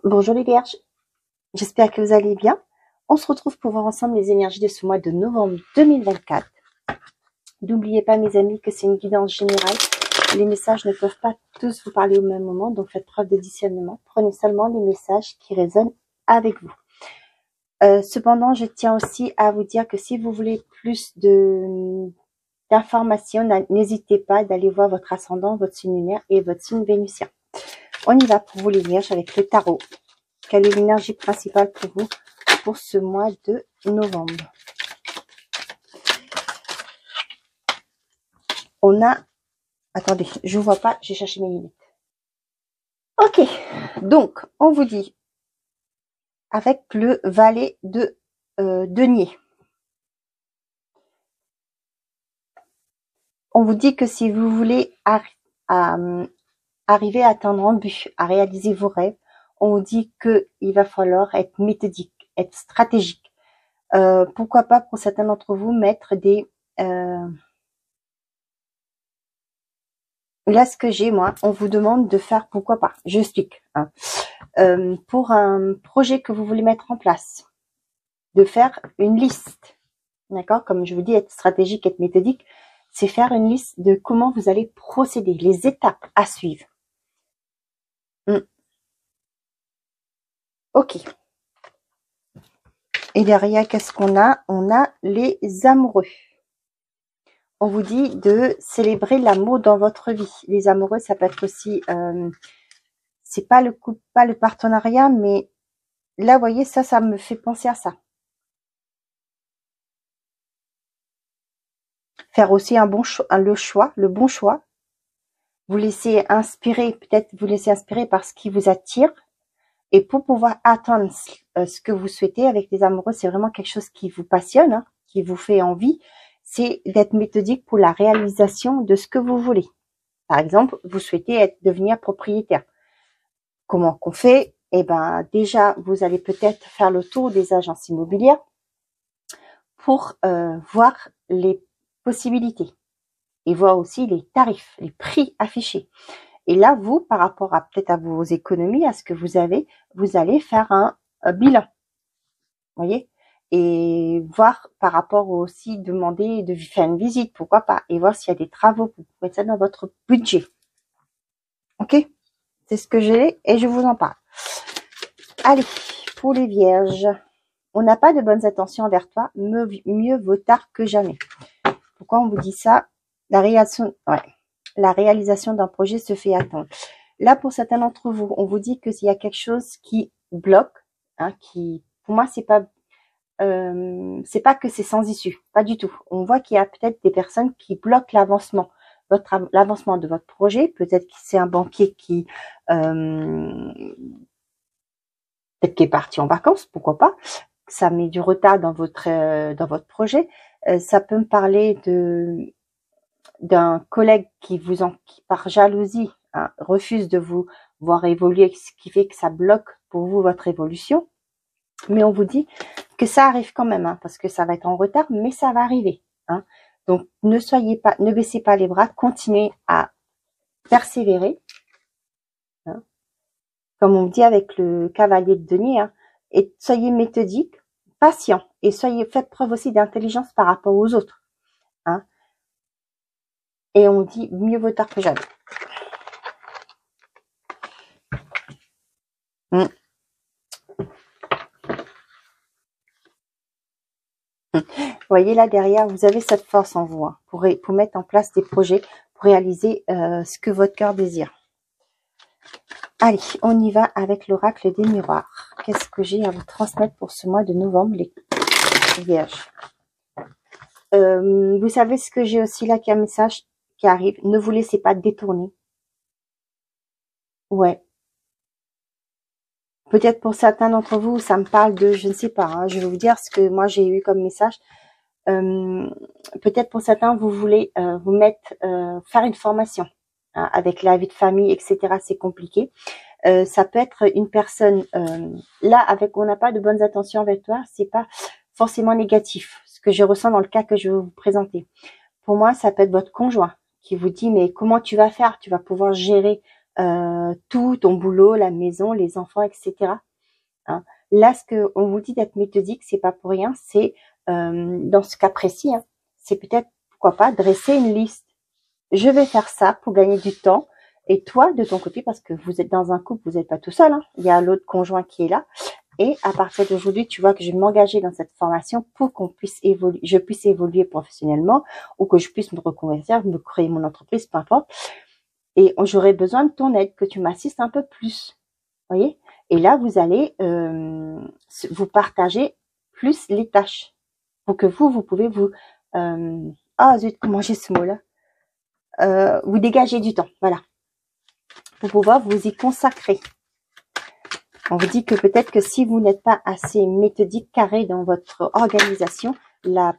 Bonjour les Vierges, j'espère que vous allez bien. On se retrouve pour voir ensemble les énergies de ce mois de novembre 2024. N'oubliez pas mes amis que c'est une guidance générale. Les messages ne peuvent pas tous vous parler au même moment, donc faites preuve de discernement. Prenez seulement les messages qui résonnent avec vous. Cependant, je tiens aussi à vous dire que si vous voulez plus d'informations, n'hésitez pas d'aller voir votre ascendant, votre signe lunaire et votre signe vénusien. On y va pour vous les Vierges avec le tarot. Quelle est l'énergie principale pour vous pour ce mois de novembre? On a... Attendez, je ne vois pas, j'ai cherché mes lunettes. Ok, donc on vous dit avec le valet de denier. On vous dit que si vous voulez arriver à atteindre un but, à réaliser vos rêves, on vous dit qu'il va falloir être méthodique, être stratégique. Pourquoi pas pour certains d'entre vous mettre des... Là, ce que j'ai, moi, on vous demande de faire, pourquoi pas, je explique, hein. Pour un projet que vous voulez mettre en place, de faire une liste, d'accord? Comme je vous dis, être stratégique, être méthodique, c'est faire une liste de comment vous allez procéder, les étapes à suivre. Ok. Et derrière, qu'est-ce qu'on a? On a les amoureux. On vous dit de célébrer l'amour dans votre vie. Les amoureux, ça peut être aussi, c'est pas le couple, pas le partenariat, mais là, vous voyez, ça me fait penser à ça. Faire aussi un bon choix, le bon choix. Vous laissez inspirer, peut-être vous laissez inspirer par ce qui vous attire. Et pour pouvoir atteindre ce que vous souhaitez avec les amoureux, c'est vraiment quelque chose qui vous passionne, hein, qui vous fait envie. C'est d'être méthodique pour la réalisation de ce que vous voulez. Par exemple, vous souhaitez devenir propriétaire. Comment qu'on fait? Eh ben, déjà, vous allez peut-être faire le tour des agences immobilières pour voir les possibilités et voir aussi les tarifs, les prix affichés. Et là, vous, par rapport à peut-être à vos économies, à ce que vous avez, vous allez faire un bilan, voyez, et voir par rapport aussi demander de faire une visite, pourquoi pas, et voir s'il y a des travaux, vous pouvez mettre ça dans votre budget. Ok, c'est ce que j'ai et je vous en parle. Allez, pour les Vierges, on n'a pas de bonnes intentions envers toi, mieux vaut tard que jamais. Pourquoi on vous dit ça? La réalisation d'un projet se fait attendre. Là, pour certains d'entre vous, on vous dit que s'il y a quelque chose qui bloque, hein, pour moi, c'est pas que c'est sans issue, pas du tout. On voit qu'il y a peut-être des personnes qui bloquent l'avancement de votre projet. Peut-être que c'est un banquier qui peut-être qui est parti en vacances, pourquoi pas. Ça met du retard dans votre projet. Ça peut me parler d'un collègue qui par jalousie, hein, refuse de vous voir évoluer, ce qui fait que ça bloque pour vous votre évolution. Mais on vous dit que ça arrive quand même, hein, parce que ça va être en retard, mais ça va arriver, hein. Donc ne baissez pas les bras, continuez à persévérer, hein, comme on dit avec le cavalier de denier, hein, et soyez méthodique, patient, et faites preuve aussi d'intelligence par rapport aux autres, hein. Et on dit mieux vaut tard que jamais. Vous voyez là derrière, vous avez cette force en vous, hein, pour mettre en place des projets, pour réaliser ce que votre cœur désire. Allez, on y va avec l'oracle des miroirs. Qu'est-ce que j'ai à vous transmettre pour ce mois de novembre, les Vierges? Vous savez ce que j'ai aussi là, qui a un message qui arrive. Ne vous laissez pas détourner. Ouais. Peut-être pour certains d'entre vous, ça me parle de, je ne sais pas, hein, je vais vous dire ce que moi j'ai eu comme message. Peut-être pour certains, vous voulez vous mettre, faire une formation, hein, avec la vie de famille, etc. C'est compliqué. Ça peut être une personne, là, on n'a pas de bonnes intentions avec toi, c'est pas forcément négatif, ce que je ressens dans le cas que je vais vous présenter. Pour moi, ça peut être votre conjoint qui vous dit, mais comment tu vas faire? Tu vas pouvoir gérer tout, ton boulot, la maison, les enfants, etc. Hein. Là, ce que on vous dit d'être méthodique, c'est pas pour rien. C'est dans ce cas précis, hein, c'est peut-être, pourquoi pas, dresser une liste. Je vais faire ça pour gagner du temps. Et toi, de ton côté, parce que vous êtes dans un couple, vous n'êtes pas tout seul, hein, il y a l'autre conjoint qui est là. Et à partir d'aujourd'hui, tu vois que je vais m'engager dans cette formation pour qu'on puisse évoluer, je puisse évoluer professionnellement ou que je puisse me reconvertir, me créer mon entreprise, peu importe. Et j'aurai besoin de ton aide, que tu m'assistes un peu plus. Voyez? Et là, vous allez vous partager plus les tâches pour que vous pouvez vous... ah zut, comment j'ai ce mot-là, vous dégager du temps, voilà, pour pouvoir vous y consacrer. On vous dit que peut-être que si vous n'êtes pas assez méthodique, carré dans votre organisation, la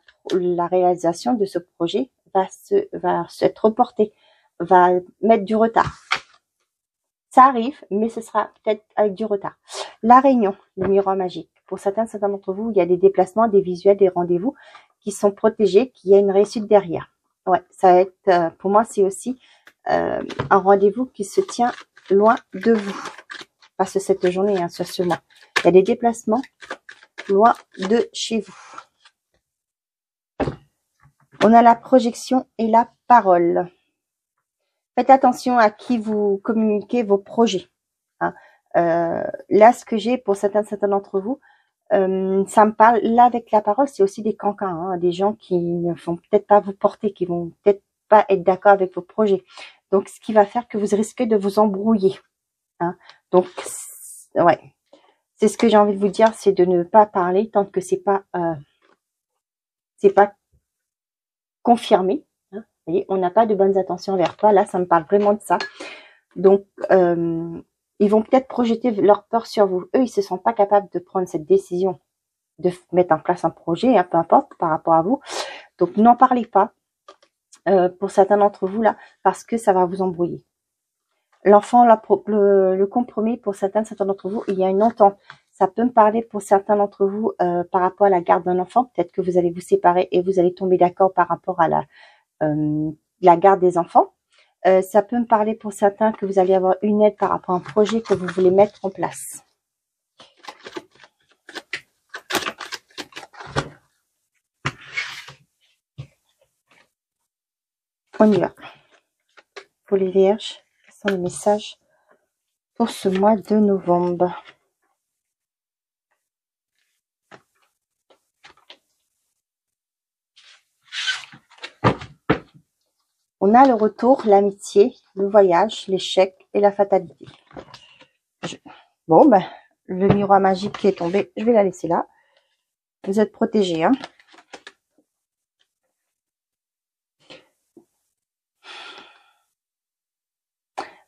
réalisation de ce projet va s'être reportée, va mettre du retard. Ça arrive, mais ce sera peut-être avec du retard. La réunion, le miroir magique. Pour certains d'entre vous, il y a des déplacements, des visuels, des rendez-vous qui sont protégés, qu'il y a une réussite derrière. Ouais, ça va être, pour moi, c'est aussi un rendez-vous qui se tient loin de vous. Pas cette journée, hein, ce mois. Il y a des déplacements loin de chez vous. On a la projection et la parole. Faites attention à qui vous communiquez vos projets. Hein. Là, ce que j'ai pour certains d'entre vous, ça me parle, là, avec la parole, c'est aussi des cancans, hein, des gens qui ne vont peut-être pas vous porter, qui vont peut-être pas être d'accord avec vos projets. Donc, ce qui va faire que vous risquez de vous embrouiller. Hein. Donc, ouais, c'est ce que j'ai envie de vous dire, c'est de ne pas parler tant que c'est pas confirmé. Hein. Vous voyez, on n'a pas de bonnes intentions envers toi. Là, ça me parle vraiment de ça. Donc, ils vont peut-être projeter leur peur sur vous. Eux, ils se sont pas capables de prendre cette décision de mettre en place un projet, hein, peu importe, par rapport à vous. Donc, n'en parlez pas pour certains d'entre vous là, parce que ça va vous embrouiller. L'enfant, le compromis, pour certains d'entre vous, il y a une entente. Ça peut me parler pour certains d'entre vous par rapport à la garde d'un enfant. Peut-être que vous allez vous séparer et vous allez tomber d'accord par rapport à la garde des enfants. Ça peut me parler pour certains que vous allez avoir une aide par rapport à un projet que vous voulez mettre en place. On y va. Pour les vierges, quels sont les messages pour ce mois de novembre? On a le retour, l'amitié, le voyage, l'échec et la fatalité. Bon, ben, le miroir magique qui est tombé, je vais la laisser là. Vous êtes protégés, hein.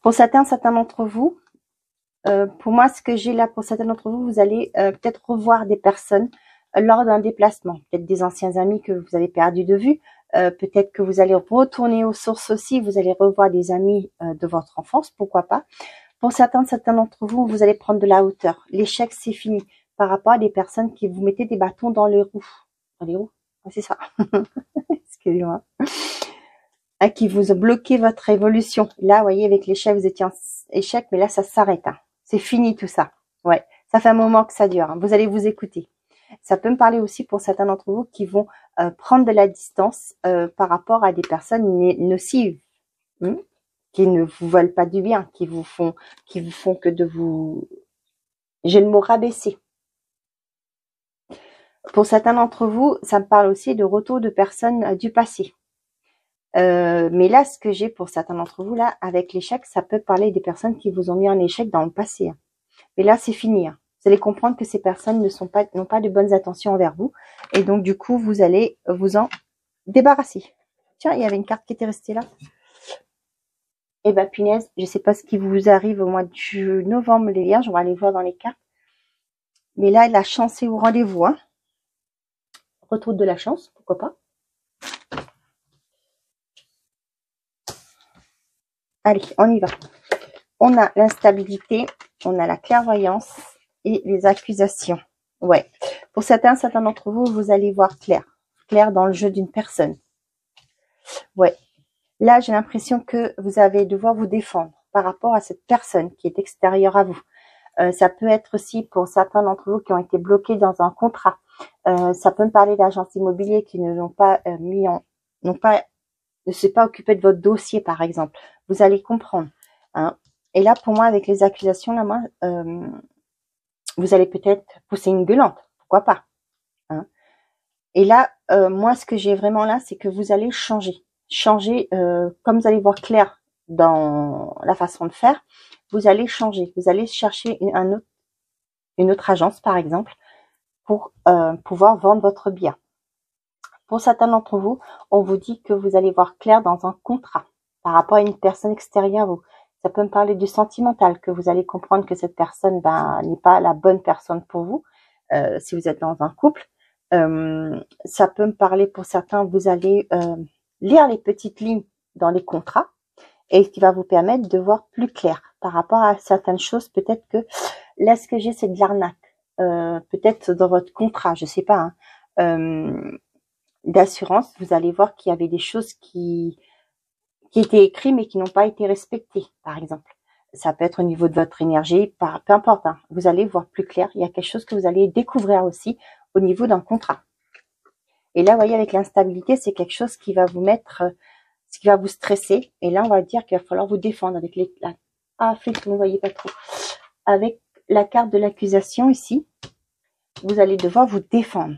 Pour certains d'entre vous, pour moi, ce que j'ai là pour certains d'entre vous, vous allez peut-être revoir des personnes lors d'un déplacement. Peut-être des anciens amis que vous avez perdus de vue. Peut-être que vous allez retourner aux sources aussi. Vous allez revoir des amis de votre enfance, pourquoi pas. Pour certains d'entre vous, vous allez prendre de la hauteur. L'échec, c'est fini. Par rapport à des personnes qui vous mettaient des bâtons dans les roues. Dans les roues, c'est ça. Excusez-moi. Qui vous ont bloqué votre évolution. Là, vous voyez, avec l'échec, vous étiez en échec, mais là, ça s'arrête. Hein. C'est fini tout ça. Ouais, ça fait un moment que ça dure. Hein. Vous allez vous écouter. Ça peut me parler aussi pour certains d'entre vous qui vont prendre de la distance par rapport à des personnes nocives, qui ne vous veulent pas du bien, qui vous font que de vous... J'ai le mot rabaisser. Pour certains d'entre vous, ça me parle aussi de retour de personnes du passé. Mais là, ce que j'ai pour certains d'entre vous, là, avec l'échec, ça peut parler des personnes qui vous ont mis en échec dans le passé. Hein. Mais là, c'est fini. Hein. Vous allez comprendre que ces personnes n'ont pas de bonnes intentions envers vous. Et donc, du coup, vous allez vous en débarrasser. Tiens, il y avait une carte qui était restée là. Eh ben, punaise, je sais pas ce qui vous arrive au mois de novembre, les vierges. On va aller voir dans les cartes. Mais là, la chance est au rendez-vous. Hein. Retour de la chance, pourquoi pas. Allez, on y va. On a l'instabilité, on a la clairvoyance et les accusations. Ouais. Pour certains d'entre vous, vous allez voir clair. Clair dans le jeu d'une personne. Ouais. Là, j'ai l'impression que vous allez devoir vous défendre. par rapport à cette personne qui est extérieure à vous. Ça peut être aussi pour certains d'entre vous qui ont été bloqués dans un contrat. Ça peut me parler d'agences immobiliers qui ne l'ont pas ne s'est pas occupé de votre dossier, par exemple. Vous allez comprendre. Hein. Et là, pour moi, avec les accusations, là, moi, vous allez peut-être pousser une gueulante. Pourquoi pas. Hein. Et là, moi, ce que j'ai vraiment là, c'est que vous allez changer. Changer, comme vous allez voir clair dans la façon de faire, vous allez changer. Vous allez chercher une autre agence, par exemple, pour pouvoir vendre votre bien. Pour certains d'entre vous, on vous dit que vous allez voir clair dans un contrat par rapport à une personne extérieure à vous. Ça peut me parler du sentimental, que vous allez comprendre que cette personne n'est pas la bonne personne pour vous, si vous êtes dans un couple. Ça peut me parler pour certains, vous allez lire les petites lignes dans les contrats et ce qui va vous permettre de voir plus clair par rapport à certaines choses. Peut-être que là, ce que j'ai, c'est de l'arnaque. Peut-être dans votre contrat, je sais pas, hein, d'assurance, vous allez voir qu'il y avait des choses qui étaient écrites mais qui n'ont pas été respectées, par exemple. Ça peut être au niveau de votre énergie, peu importe, hein, vous allez voir plus clair. Il y a quelque chose que vous allez découvrir aussi au niveau d'un contrat. Et là, vous voyez, avec l'instabilité, c'est quelque chose qui va vous mettre, ce qui va vous stresser. Et là, on va dire qu'il va falloir vous défendre avec vous ne voyez pas trop. Avec la carte de l'accusation ici, vous allez devoir vous défendre.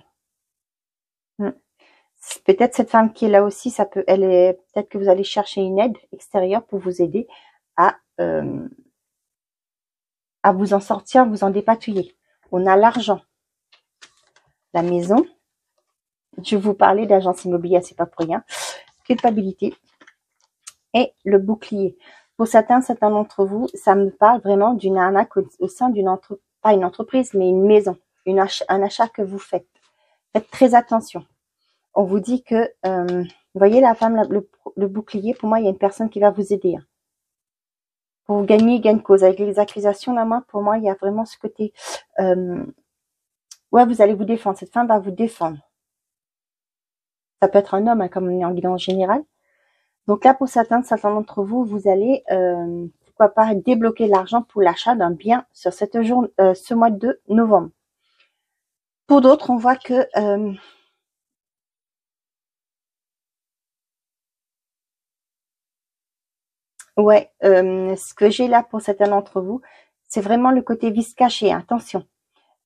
Peut-être cette femme qui est là aussi, peut-être que vous allez chercher une aide extérieure pour vous aider à vous en sortir, vous en dépatouiller. On a l'argent, la maison. Je vais vous parler d'agence immobilière, c'est pas pour rien. Culpabilité et le bouclier. Pour certains d'entre vous, ça me parle vraiment d'une arnaque au sein d'une entreprise, pas une entreprise, mais une maison, un achat que vous faites. Faites très attention. On vous dit que, vous voyez la femme, le bouclier, pour moi, il y a une personne qui va vous aider. Hein. Pour gagner gain de cause. Avec les accusations, là, moi, pour moi, il y a vraiment ce côté, ouais, vous allez vous défendre. Cette femme va vous défendre. Ça peut être un homme, hein, comme on est en général. Donc là, pour certains d'entre vous, vous allez, pourquoi pas, débloquer l'argent pour l'achat d'un bien sur ce mois de novembre. Pour d'autres, on voit que, ouais, ce que j'ai là pour certains d'entre vous, c'est vraiment le côté vice caché. Attention.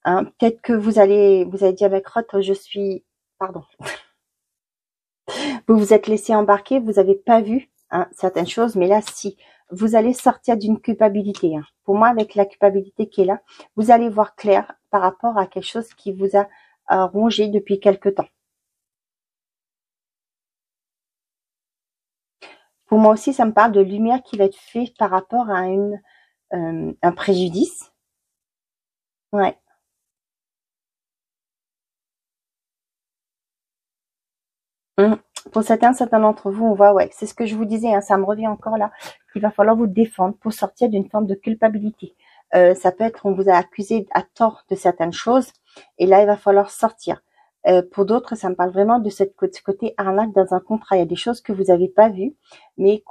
Hein, peut-être que vous allez dire avec Roth, pardon. Vous vous êtes laissé embarquer, vous n'avez pas vu hein, certaines choses, mais là, si. Vous allez sortir d'une culpabilité. Hein. Pour moi, avec la culpabilité qui est là, vous allez voir clair par rapport à quelque chose qui vous a rongé depuis quelque temps. Pour moi aussi, ça me parle de lumière qui va être faite par rapport à un préjudice. Ouais. Pour certains d'entre vous, on voit, ouais, c'est ce que je vous disais, hein, ça me revient encore là, qu'il va falloir vous défendre pour sortir d'une forme de culpabilité. Ça peut être, on vous a accusé à tort de certaines choses, et là, il va falloir sortir. Pour d'autres, ça me parle vraiment de ce côté arnaque dans un contrat. Il y a des choses que vous n'avez pas vues, mais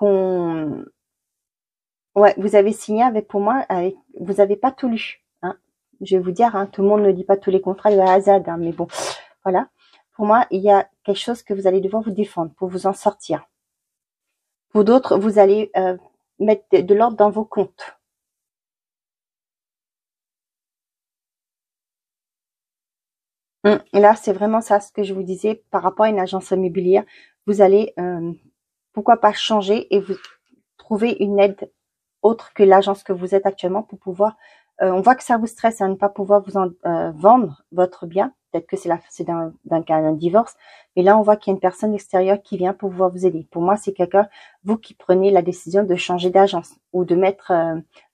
ouais, vous avez signé pour moi, vous n'avez pas tout lu. Hein. Je vais vous dire, hein, tout le monde ne lit pas tous les contrats de A à Z, hein, mais bon, voilà. Pour moi, il y a quelque chose que vous allez devoir vous défendre pour vous en sortir. Pour d'autres, vous allez mettre de l'ordre dans vos comptes. Et là, c'est vraiment ça ce que je vous disais par rapport à une agence immobilière. Vous allez, pourquoi pas changer et vous trouver une aide autre que l'agence que vous êtes actuellement pour pouvoir. On voit que ça vous stresse à ne pas pouvoir vous vendre votre bien. Peut-être que c'est d'un cas d'un divorce, mais là on voit qu'il y a une personne extérieure qui vient pour pouvoir vous aider. Pour moi, c'est quelqu'un, vous qui prenez la décision de changer d'agence ou de mettre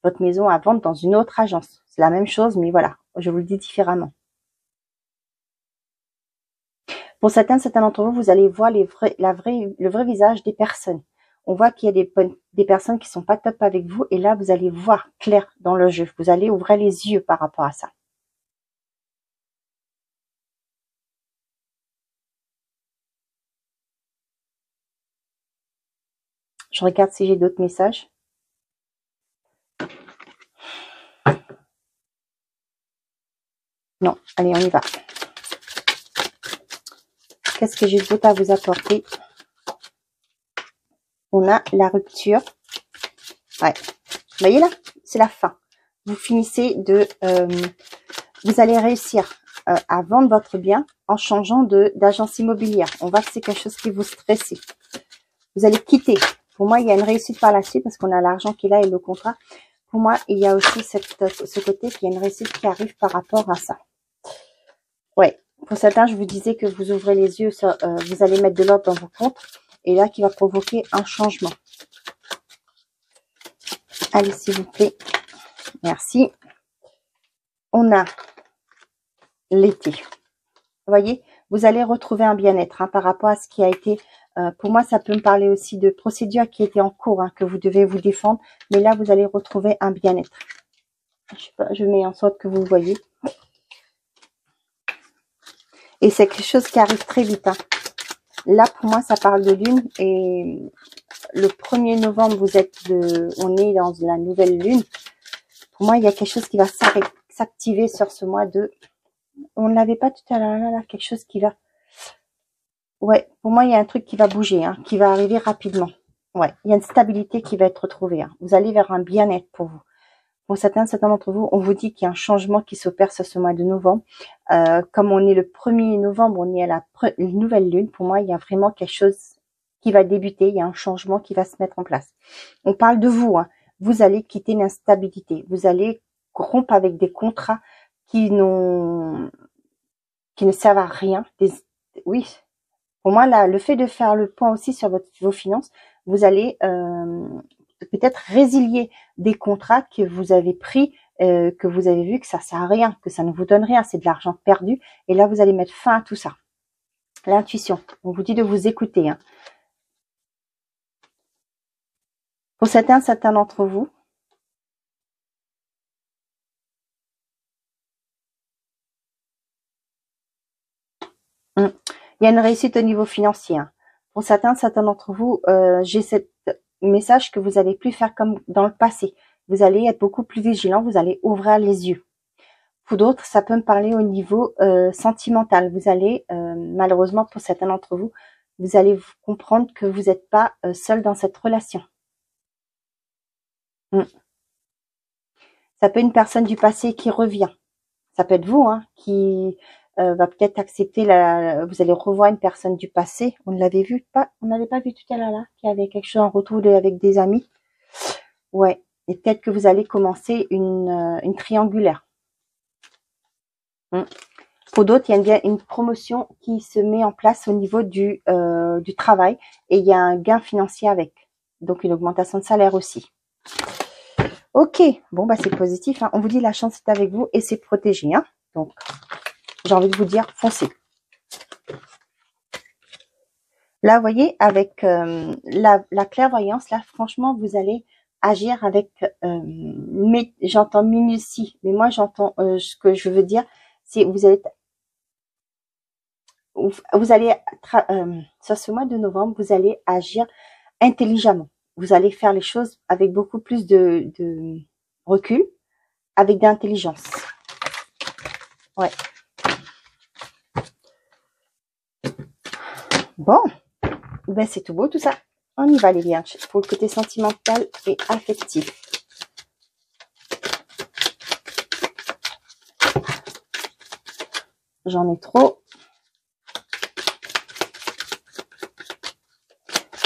votre maison à vendre dans une autre agence. C'est la même chose, mais voilà, je vous le dis différemment. Pour certains d'entre vous, vous allez voir le vrai visage des personnes. On voit qu'il y a des personnes qui sont pas top avec vous et là, vous allez voir clair dans le jeu. Vous allez ouvrir les yeux par rapport à ça. Je regarde si j'ai d'autres messages. Non, allez, on y va. Qu'est-ce que j'ai d'autre à vous apporter? On a la rupture. Ouais. Vous voyez là? C'est la fin. Vous finissez de... vous allez réussir à vendre votre bien en changeant d'agence immobilière. On voit que c'est quelque chose qui vous stresse. Vous allez quitter. Pour moi, il y a une réussite par la suite parce qu'on a l'argent qui est là et le contrat. Pour moi, il y a aussi ce côté qu'il y a une réussite qui arrive par rapport à ça. Ouais. Pour certains, je vous disais que vous ouvrez les yeux, vous allez mettre de l'ordre dans vos comptes. Et là, qui va provoquer un changement. Allez, s'il vous plaît. Merci. On a l'été. Vous voyez, vous allez retrouver un bien-être par rapport à ce qui a été... pour moi, ça peut me parler aussi de procédures qui étaient en cours, que vous devez vous défendre. Mais là, vous allez retrouver un bien-être. Je sais pas, je mets en sorte que vous voyez. Et c'est quelque chose qui arrive très vite. Là, pour moi, ça parle de lune. Et le 1er novembre, on est dans la nouvelle lune. Pour moi, il y a quelque chose qui va s'activer sur ce mois de... On ne l'avait pas tout à l'heure, là, quelque chose qui va... Ouais, pour moi, il y a un truc qui va bouger, qui va arriver rapidement. Ouais, il y a une stabilité qui va être retrouvée. Vous allez vers un bien-être pour vous. Pour certains d'entre vous, on vous dit qu'il y a un changement qui s'opère sur ce mois de novembre. Comme on est le 1er novembre, on est à la nouvelle lune. Pour moi, il y a vraiment quelque chose qui va débuter. Il y a un changement qui va se mettre en place. On parle de vous. Vous allez quitter l'instabilité. Vous allez rompre avec des contrats qui ne servent à rien. Oui. Pour moi, là, le fait de faire le point aussi sur vos finances, vous allez peut-être résilier des contrats que vous avez pris, que vous avez vu que ça sert à rien, que ça ne vous donne rien, c'est de l'argent perdu. Et là, vous allez mettre fin à tout ça. L'intuition, on vous dit de vous écouter. Pour certains d'entre vous, il y a une réussite au niveau financier. Pour certains d'entre vous, j'ai ce message que vous n'allez plus faire comme dans le passé. Vous allez être beaucoup plus vigilant, vous allez ouvrir les yeux. Pour d'autres, ça peut me parler au niveau sentimental. Vous allez, malheureusement pour certains d'entre vous, vous allez comprendre que vous n'êtes pas seul dans cette relation. Ça peut être une personne du passé qui revient. Ça peut être vous, qui va peut-être accepter vous allez revoir une personne du passé. On ne l'avait vu pas, on n'avait pas vu tout à l'heure là, qui avait quelque chose en retour avec des amis. Ouais. Et peut-être que vous allez commencer une triangulaire. Pour d'autres, il y a une promotion qui se met en place au niveau du travail et il y a un gain financier avec. Donc, une augmentation de salaire aussi. Ok, bon, bah c'est positif. On vous dit la chance est avec vous et c'est protégé. Donc, j'ai envie de vous dire, foncez. Là, vous voyez, avec la clairvoyance, là, franchement, vous allez agir avec, j'entends minutie, mais moi, j'entends ce que je veux dire, c'est vous allez sur ce mois de novembre, vous allez agir intelligemment. Vous allez faire les choses avec beaucoup plus de recul, avec d'intelligence. Ouais. Bon, ben c'est tout beau tout ça. On y va les vierges pour le côté sentimental et affectif. J'en ai trop.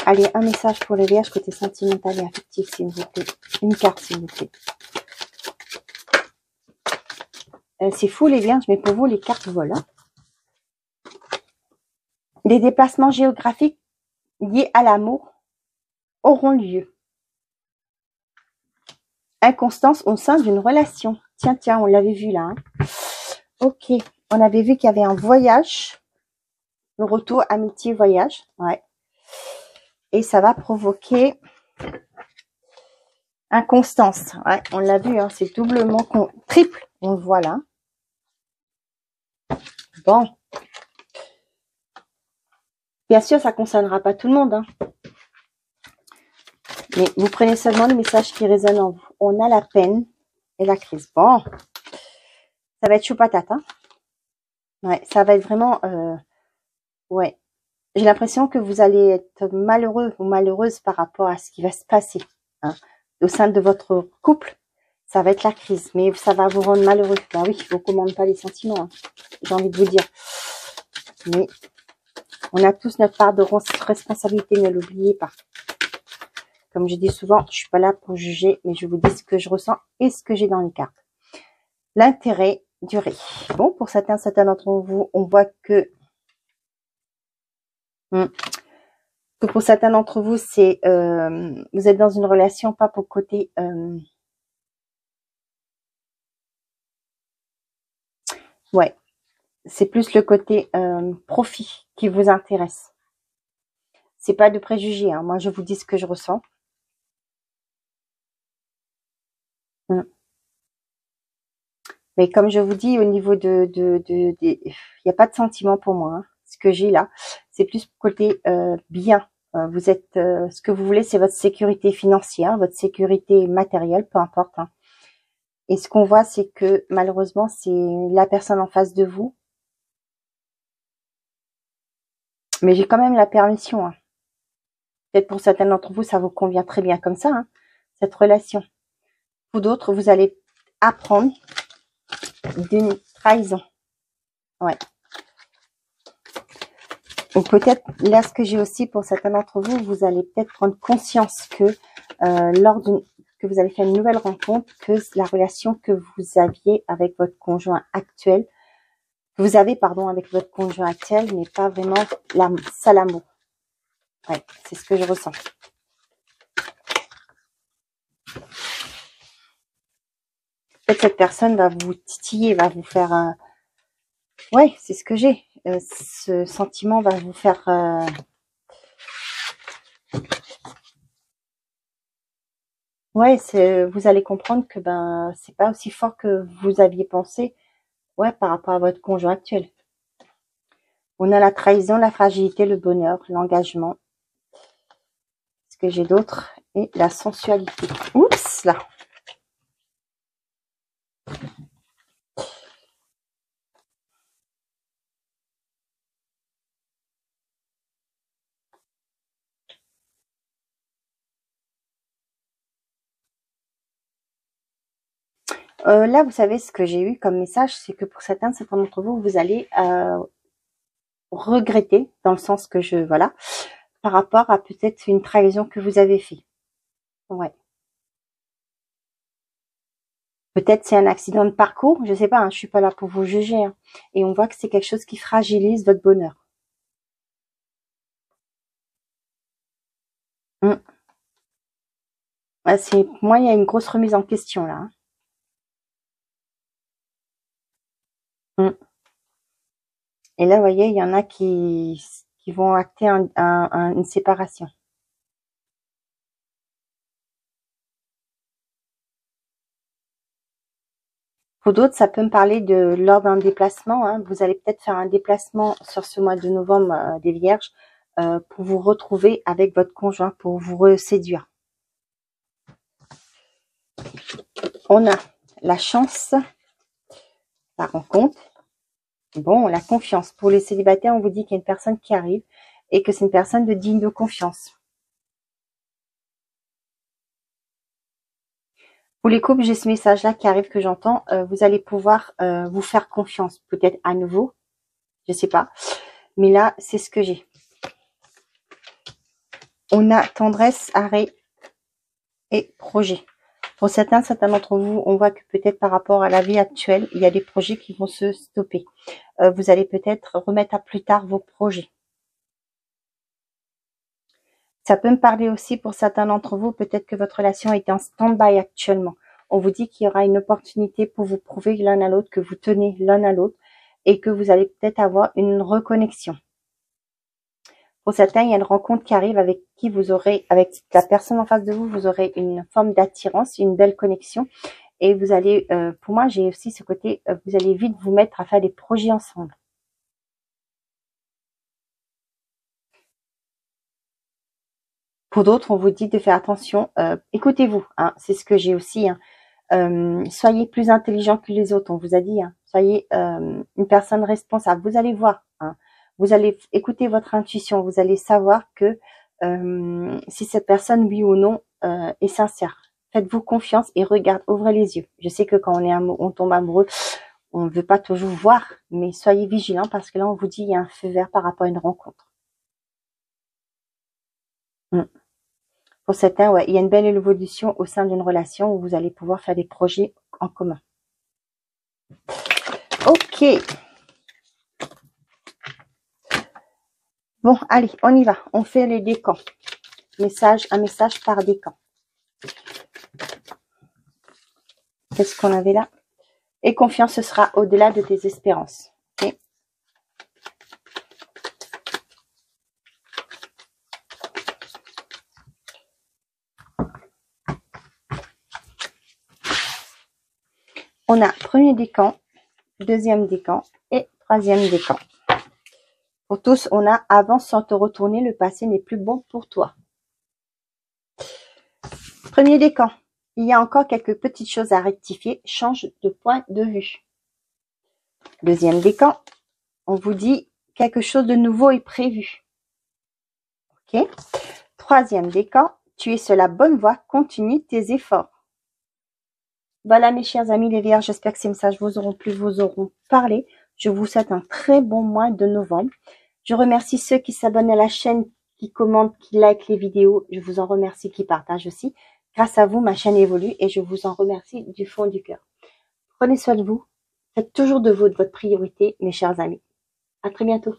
Allez, un message pour les vierges côté sentimental et affectif, s'il vous plaît. Une carte, s'il vous plaît. C'est fou les vierges, mais pour vous, les cartes volent. Les déplacements géographiques liés à l'amour auront lieu. Inconstance au sein d'une relation. Tiens, on l'avait vu là. Ok, on avait vu qu'il y avait un voyage. Le retour, amitié, voyage. Ouais. Et ça va provoquer inconstance. Ouais, on l'a vu, c'est doublement triple. On le voit là. Bon. Bien sûr, ça ne concernera pas tout le monde. Mais vous prenez seulement le message qui résonne en vous. On a la peine et la crise. Bon. Ça va être chaud patate. Ouais, ça va être vraiment... ouais. J'ai l'impression que vous allez être malheureux ou malheureuse par rapport à ce qui va se passer, hein. Au sein de votre couple, ça va être la crise, mais ça va vous rendre malheureux. Ben oui, je ne vous commande pas les sentiments, hein, j'ai envie de vous dire. Mais on a tous notre part de responsabilité, ne l'oubliez pas. Comme je dis souvent, je suis pas là pour juger, mais je vous dis ce que je ressens et ce que j'ai dans les cartes. L'intérêt duré. Bon, pour certains d'entre vous, on voit que pour certains d'entre vous, c'est vous êtes dans une relation pas pour côté ouais, c'est plus le côté profit qui vous intéresse. C'est pas de préjugés, hein. Moi je vous dis ce que je ressens. Mais comme je vous dis, au niveau il n'y a pas de sentiment pour moi, hein. Ce que j'ai là, c'est plus côté bien. Vous êtes, ce que vous voulez, c'est votre sécurité financière, votre sécurité matérielle, peu importe, hein. Et ce qu'on voit, c'est que malheureusement, c'est la personne en face de vous. Mais j'ai quand même la permission, hein. Peut-être pour certains d'entre vous, ça vous convient très bien comme ça, hein, cette relation. Pour d'autres, vous allez apprendre d'une trahison. Ouais. Ou peut-être, là, ce que j'ai aussi pour certains d'entre vous, vous allez peut-être prendre conscience que que vous allez faire une nouvelle rencontre, que la relation que vous aviez avec votre conjoint actuel, vous avez, pardon, avec votre conjoint actuel, n'est pas vraiment ça l'amour. Ouais, c'est ce que je ressens. Peut-être cette personne va vous titiller, va vous faire un... Ouais, c'est ce que j'ai. Ce sentiment va vous faire... Ouais, vous allez comprendre que ben c'est pas aussi fort que vous aviez pensé, ouais, par rapport à votre conjoint actuel. On a la trahison, la fragilité, le bonheur, l'engagement. Ce que j'ai d'autre et la sensualité. Oups là. Là, vous savez ce que j'ai eu comme message, c'est que pour certains d'entre vous, vous allez regretter, dans le sens que voilà, par rapport à peut-être une trahison que vous avez fait. Ouais. Peut-être c'est un accident de parcours, je sais pas, hein, je suis pas là pour vous juger, hein. Et on voit que c'est quelque chose qui fragilise votre bonheur. Ouais, moi, il y a une grosse remise en question là, hein. Et là, vous voyez, il y en a qui vont acter une séparation. Pour d'autres, ça peut me parler de lors d'un déplacement, hein. Vous allez peut-être faire un déplacement sur ce mois de novembre des Vierges pour vous retrouver avec votre conjoint, pour vous séduire. On a la chance, la rencontre. Bon, la confiance. Pour les célibataires, on vous dit qu'il y a une personne qui arrive et que c'est une personne digne de confiance. Pour les couples, j'ai ce message-là qui arrive, que j'entends. Vous allez pouvoir vous faire confiance, peut-être à nouveau. Je sais pas. Mais là, c'est ce que j'ai. On a tendresse, arrêt et projet. Pour certains d'entre vous, on voit que peut-être par rapport à la vie actuelle, il y a des projets qui vont se stopper. Vous allez peut-être remettre à plus tard vos projets. Ça peut me parler aussi pour certains d'entre vous, peut-être que votre relation est en stand-by actuellement. On vous dit qu'il y aura une opportunité pour vous prouver l'un à l'autre que vous tenez l'un à l'autre et que vous allez peut-être avoir une reconnexion. Pour certains, il y a une rencontre qui arrive avec la personne en face de vous, vous aurez une forme d'attirance, une belle connexion. Et vous allez, pour moi, j'ai aussi ce côté, vous allez vite vous mettre à faire des projets ensemble. Pour d'autres, on vous dit de faire attention. Écoutez-vous, hein, c'est ce que j'ai aussi, hein. Soyez plus intelligent que les autres, on vous a dit, hein. Soyez une personne responsable. Vous allez voir, hein, vous allez écouter votre intuition. Vous allez savoir que si cette personne, oui ou non, est sincère. Faites-vous confiance et ouvrez les yeux. Je sais que quand on tombe amoureux, on ne veut pas toujours voir, mais soyez vigilants parce que là, on vous dit il y a un feu vert par rapport à une rencontre. Pour certains, ouais, il y a une belle évolution au sein d'une relation où vous allez pouvoir faire des projets en commun. Ok. Bon, allez, on y va. On fait les décans. Un message par décan. Qu'est-ce qu'on avait là? Et confiance, ce sera au-delà de tes espérances. Okay. On a premier décan, deuxième décan et troisième décan. Pour tous, on a avance sans te retourner, le passé n'est plus bon pour toi. Premier décan, il y a encore quelques petites choses à rectifier, change de point de vue. Deuxième décan, on vous dit quelque chose de nouveau est prévu. Ok. Troisième décan, tu es sur la bonne voie, continue tes efforts. Voilà mes chers amis les Vierges, j'espère que ces messages vous auront plu, vous auront parlé. Je vous souhaite un très bon mois de novembre. Je remercie ceux qui s'abonnent à la chaîne, qui commentent, qui likent les vidéos. Je vous en remercie, qui partagent aussi. Grâce à vous, ma chaîne évolue et je vous en remercie du fond du cœur. Prenez soin de vous. Faites toujours de votre priorité, mes chers amis. À très bientôt.